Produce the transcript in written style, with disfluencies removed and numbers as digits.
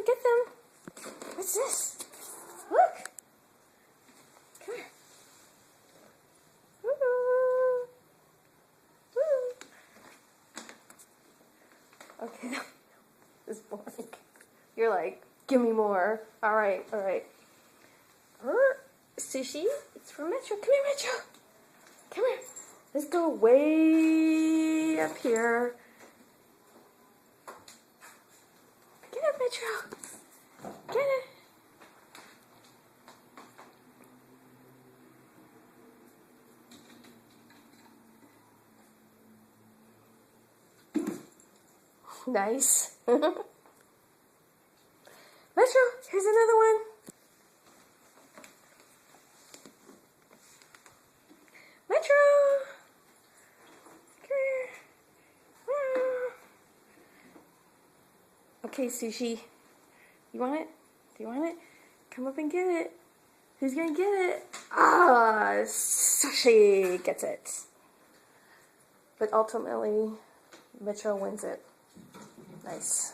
them, get them. What's this? Look. Come here. Woo. Woo. Okay, this is boring. You're like, give me more. All right, all right. Sushi, it's from Metro. Come here, Metro. Come here. Let's go way up here. Get it, Metro. Get it. Nice. Metro, here's another one. Metro. Come here. Okay, Sushi. You want it? Do you want it? Come up and get it. Who's gonna get it? Ah, Sushi gets it. But ultimately, Metro wins it. Nice.